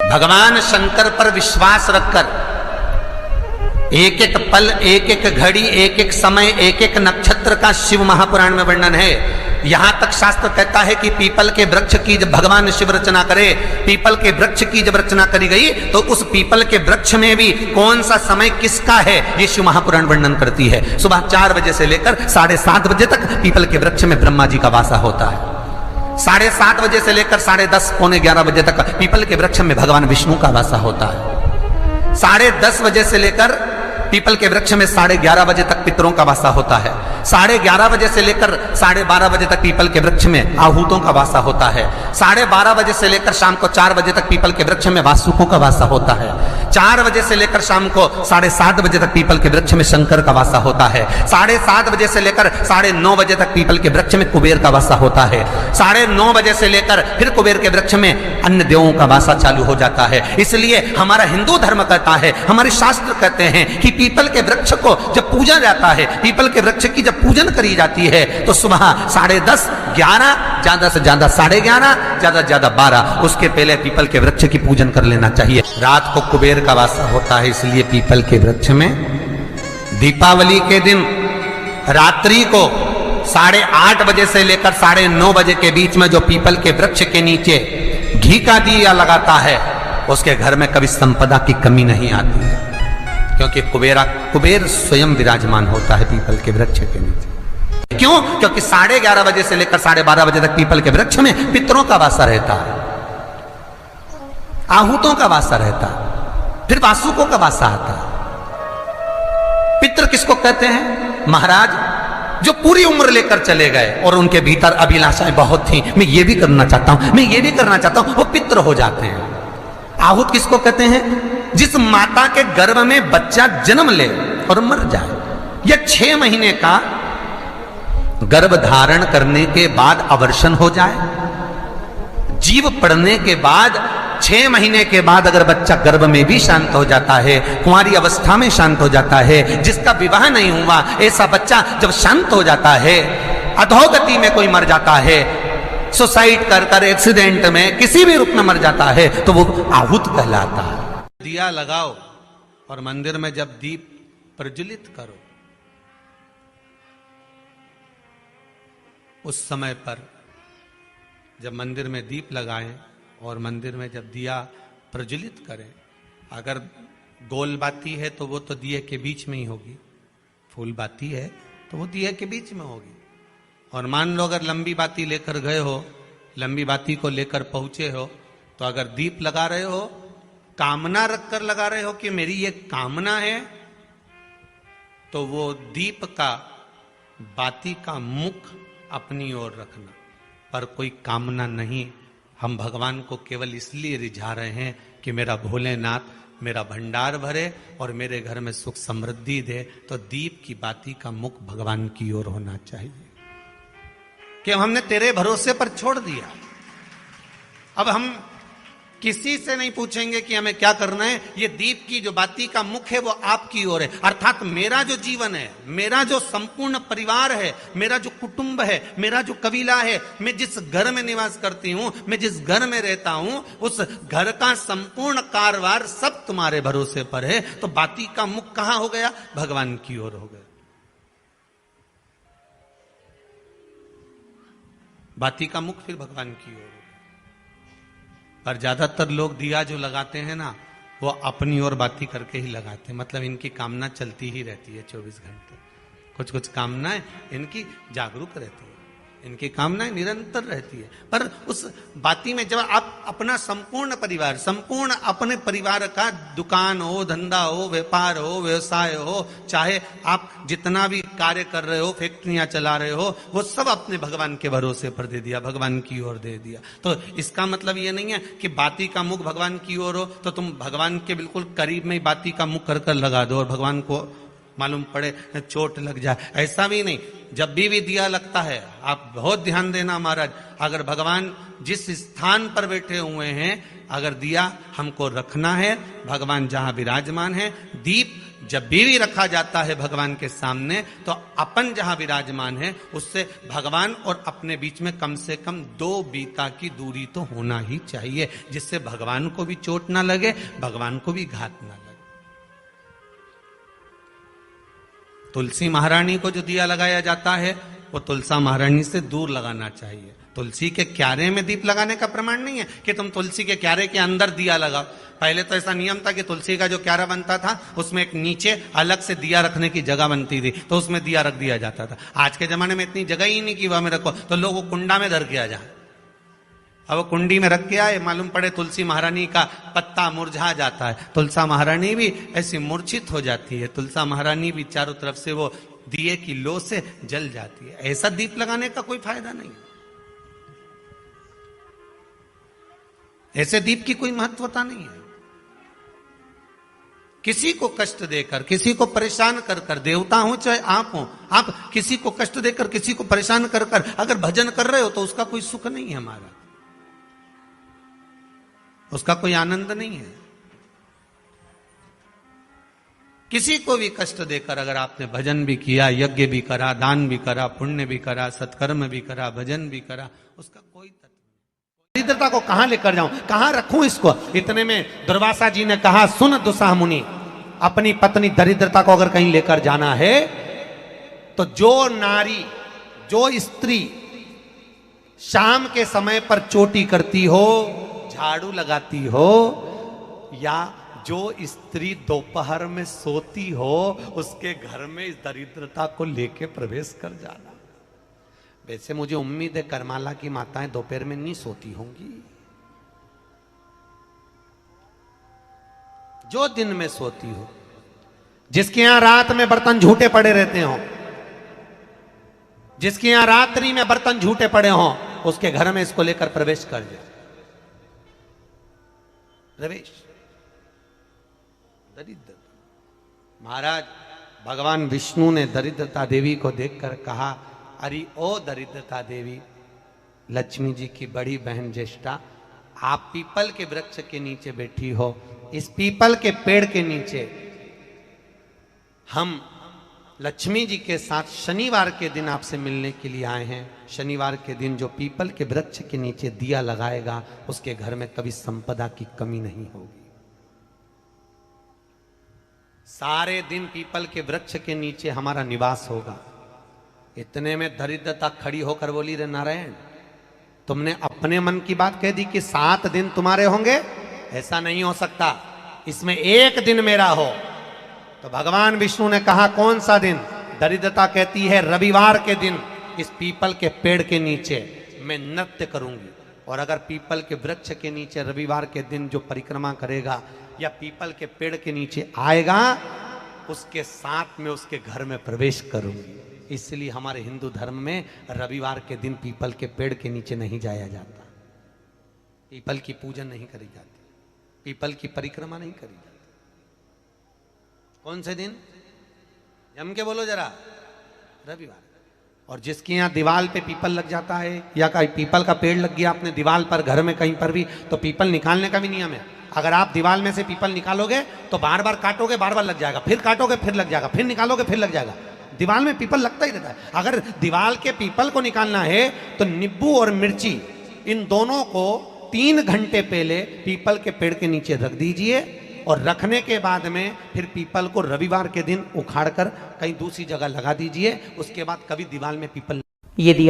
भगवान शंकर पर विश्वास रखकर एक एक पल, एक एक घड़ी, एक एक समय, एक एक नक्षत्र का शिव महापुराण में वर्णन है। यहां तक शास्त्र कहता है कि पीपल के वृक्ष की जब भगवान शिव रचना करे, पीपल के वृक्ष की जब रचना करी गई तो उस पीपल के वृक्ष में भी कौन सा समय किसका है ये शिव महापुराण वर्णन करती है। सुबह 4 बजे से लेकर 7:30 बजे तक पीपल के वृक्ष में ब्रह्मा जी का वासा होता है। 7:30 बजे से लेकर 10:30 पौने 11 बजे तक पीपल के वृक्ष में भगवान विष्णु का वासा होता है। 10:30 बजे से लेकर पीपल के वृक्ष में 11:30 बजे तक पितरों का वासा होता है। 11:30 बजे से लेकर 12:30 बजे तक पीपल के वृक्ष में आहूतों का वासा होता है। 12:30 बजे से लेकर शाम को 4 बजे तक पीपल के वृक्ष में वासुकों का वासा होता है। 4 बजे से लेकर शाम को 7:30 बजे तक पीपल के वृक्ष में शंकर का वासा होता है। 7:30 बजे से लेकर 9:30 बजे तक पीपल के वृक्ष में कुबेर का वासा होता है। 9:30 बजे से लेकर फिर कुबेर के वृक्ष में अन्य देवों का वासा चालू हो जाता है। इसलिए हमारा हिंदू धर्म कहता है, हमारे शास्त्र कहते हैं कि पीपल के वृक्ष को जब पूजा जाता है, पीपल के वृक्ष की जब पूजन करी जाती है तो सुबह 10:30, 11, ज्यादा से ज्यादा 11:30, ज्यादा से ज्यादा 12, उसके पहले पीपल के वृक्ष की पूजन कर लेना चाहिए। रात को कुबेर का वासा होता है, इसलिए पीपल के वृक्ष में दीपावली के दिन रात्रि को 8:30 बजे से लेकर 9:30 बजे के बीच में जो पीपल के वृक्ष के नीचे घी का दिया लगाता है उसके घर में कभी संपदा की कमी नहीं आती है, क्योंकि कुबेर स्वयं विराजमान होता है पीपल के वृक्ष के नीचे। क्यों? क्योंकि 11:30 बजे से लेकर 12:30 बजे तक पीपल के वृक्ष में पितरों का वासा रहता है, आहूतों का वासा रहता है, फिर वासुकों का वासा आता है। पितृ किसको कहते हैं? महाराज जो पूरी उम्र लेकर चले गए और उनके भीतर अभिलाषाएं बहुत थी, मैं ये भी करना चाहता हूं, मैं ये भी करना चाहता हूं, वो पितृ हो जाते हैं। आहूत किसको कहते हैं? जिस माता के गर्भ में बच्चा जन्म ले और मर जाए, या 6 महीने का गर्भ धारण करने के बाद अवर्षण हो जाए, जीव पड़ने के बाद 6 महीने के बाद अगर बच्चा गर्भ में भी शांत हो जाता है, कुंवारी अवस्था में शांत हो जाता है, जिसका विवाह नहीं हुआ ऐसा बच्चा जब शांत हो जाता है, अधोगति में कोई मर जाता है, सुसाइड कर एक्सीडेंट में किसी भी रूप में मर जाता है, तो वो आहूत कहलाता है। दिया लगाओ और मंदिर में जब दीप प्रज्वलित करो, उस समय पर जब मंदिर में दीप लगाएं और मंदिर में जब दिया प्रज्वलित करें, अगर गोल बाती है तो वो तो दिए के बीच में ही होगी, फूल बाती है तो वो दिए के बीच में होगी। और मान लो अगर लंबी बाती लेकर गए हो, लंबी बाती को लेकर पहुंचे हो, तो अगर दीप लगा रहे हो, कामना रखकर लगा रहे हो कि मेरी ये कामना है, तो वो दीप का, बाती का मुख अपनी ओर रखना, पर कोई कामना नहीं। हम भगवान को केवल इसलिए रिझा रहे हैं कि मेरा भोलेनाथ मेरा भंडार भरे और मेरे घर में सुख समृद्धि दे, तो दीप की बाती का मुख भगवान की ओर होना चाहिए। कि हमने तेरे भरोसे पर छोड़ दिया, अब हम किसी से नहीं पूछेंगे कि हमें क्या करना है, ये दीप की जो बाती का मुख है वो आपकी ओर है। अर्थात मेरा जो जीवन है, मेरा जो संपूर्ण परिवार है, मेरा जो कुटुंब है, मेरा जो कबीला है, मैं जिस घर में निवास करती हूं, मैं जिस घर में रहता हूं, उस घर का संपूर्ण कारभार सब तुम्हारे भरोसे पर है। तो बाती का मुख कहां हो गया? भगवान की ओर हो गया। बाती का मुख फिर भगवान की ओर। पर ज्यादातर लोग दिया जो लगाते हैं ना, वो अपनी ओर बाती करके ही लगाते हैं। मतलब इनकी कामना चलती ही रहती है 24 घंटे। कुछ कुछ कामनाएं इनकी जागरूक रहती है, इनकी कामनाएं निरंतर रहती है। पर उस बाती में जब आप अपना संपूर्ण परिवार, संपूर्ण अपने परिवार का, दुकान हो, धंधा हो, व्यापार हो, व्यवसाय हो, चाहे आप जितना भी कार्य कर रहे हो, फैक्ट्रियां चला रहे हो, वो सब अपने भगवान के भरोसे पर दे दिया, भगवान की ओर दे दिया। तो इसका मतलब ये नहीं है कि बाती का मुख भगवान की ओर हो तो तुम भगवान के बिल्कुल करीब में ही बाती का मुख कर लगा दो और भगवान को मालूम पड़े चोट लग जाए, ऐसा भी नहीं। जब भी दिया लगता है, आप बहुत ध्यान देना महाराज, अगर भगवान जिस स्थान पर बैठे हुए हैं, अगर दिया हमको रखना है, भगवान जहां विराजमान है, दीप जब भी रखा जाता है भगवान के सामने तो अपन जहां विराजमान है उससे भगवान और अपने बीच में कम से कम 2 बीता की दूरी तो होना ही चाहिए, जिससे भगवान को भी चोट ना लगे, भगवान को भी घात ना लगे। तुलसी महारानी को जो दिया लगाया जाता है वो तुलसा महारानी से दूर लगाना चाहिए। तुलसी के क्यारे में दीप लगाने का प्रमाण नहीं है कि तुम तुलसी के क्यारे के अंदर दिया लगाओ। पहले तो ऐसा नियम था कि तुलसी का जो क्यारा बनता था उसमें एक नीचे अलग से दिया रखने की जगह बनती थी, तो उसमें दिया रख दिया जाता था। आज के जमाने में इतनी जगह ही नहीं कि वह में रखो, तो लोग वो कुंडा में धर के आ जाए। अब वो कुंडी में रख के आए, मालूम पड़े तुलसी महारानी का पत्ता मुरझा जाता है, तुलसा महारानी भी ऐसी मूर्छित हो जाती है, तुलसा महारानी भी चारों तरफ से वो दिए की लो से जल जाती है। ऐसा दीप लगाने का कोई फायदा नहीं, ऐसे दीप की कोई महत्वता नहीं है। किसी को कष्ट देकर, किसी को परेशान कर कर, देवता हो चाहे आप हो, आप किसी को कष्ट देकर, किसी को परेशान कर कर अगर भजन कर रहे हो तो उसका कोई सुख नहीं है, हमारा उसका कोई आनंद नहीं है। किसी को भी कष्ट देकर अगर आपने भजन भी किया, यज्ञ भी करा, दान भी करा, पुण्य भी करा, सत्कर्म भी करा, भजन भी करा, उसका कोई दरिद्रता को कहां लेकर जाऊं, कहां रखूं इसको। इतने में दुर्वासा जी ने कहा, सुन दुस्साह मुनि, अपनी पत्नी दरिद्रता को अगर कहीं लेकर जाना है तो जो नारी, जो स्त्री शाम के समय पर चोटी करती हो, झाड़ू लगाती हो, या जो स्त्री दोपहर में सोती हो, उसके घर में इस दरिद्रता को लेके प्रवेश कर जाना। वैसे मुझे उम्मीद है करमाला की माताएं दोपहर में नहीं सोती होंगी, जो दिन में सोती हो, जिसके यहां रात में बर्तन झूठे पड़े रहते हो, जिसके यहां रात्रि में बर्तन झूठे पड़े हो, उसके घर में इसको लेकर प्रवेश कर जाए। प्रवेश दरिद्र। महाराज भगवान विष्णु ने दरिद्रता देवी को देखकर कहा, अरे ओ दरिद्रता देवी, लक्ष्मी जी की बड़ी बहन ज्येष्ठा, आप पीपल के वृक्ष के नीचे बैठी हो, इस पीपल के पेड़ के नीचे हम लक्ष्मी जी के साथ शनिवार के दिन आपसे मिलने के लिए आए हैं। शनिवार के दिन जो पीपल के वृक्ष के नीचे दिया लगाएगा उसके घर में कभी संपदा की कमी नहीं होगी। सारे दिन पीपल के वृक्ष के नीचे हमारा निवास होगा। इतने में दरिद्रता खड़ी होकर बोली, रे नारायण, तुमने अपने मन की बात कह दी कि 7 दिन तुम्हारे होंगे, ऐसा नहीं हो सकता, इसमें 1 दिन मेरा हो। तो भगवान विष्णु ने कहा, कौन सा दिन? दरिद्रता कहती है, रविवार के दिन इस पीपल के पेड़ के नीचे मैं नृत्य करूंगी। और अगर पीपल के वृक्ष के नीचे रविवार के दिन जो परिक्रमा करेगा या पीपल के पेड़ के नीचे आएगा, उसके साथ में उसके घर में प्रवेश करूंगी। इसलिए हमारे हिंदू धर्म में रविवार के दिन पीपल के पेड़ के नीचे नहीं जाया जाता, पीपल की पूजन नहीं करी जाती, पीपल की परिक्रमा नहीं करी जाती। कौन से दिन? जम के बोलो जरा, रविवार। और जिसके यहाँ दीवार पे पीपल लग जाता है या कहीं पीपल का पेड़ लग गया अपने दीवार पर, घर में कहीं पर भी, तो पीपल निकालने का भी नियम है। अगर आप दीवार में से पीपल निकालोगे तो बार बार काटोगे, बार बार लग जाएगा, फिर काटोगे फिर लग जाएगा, फिर निकालोगे फिर लग जाएगा। दीवार में पीपल लगता ही रहता है। अगर दीवार के पीपल को निकालना है तो नींबू और मिर्ची, इन दोनों को 3 घंटे पहले पीपल के पेड़ के नीचे रख दीजिए, और रखने के बाद में फिर पीपल को रविवार के दिन उखाड़कर कहीं दूसरी जगह लगा दीजिए। उसके बाद कभी दीवार में पीपल, यदि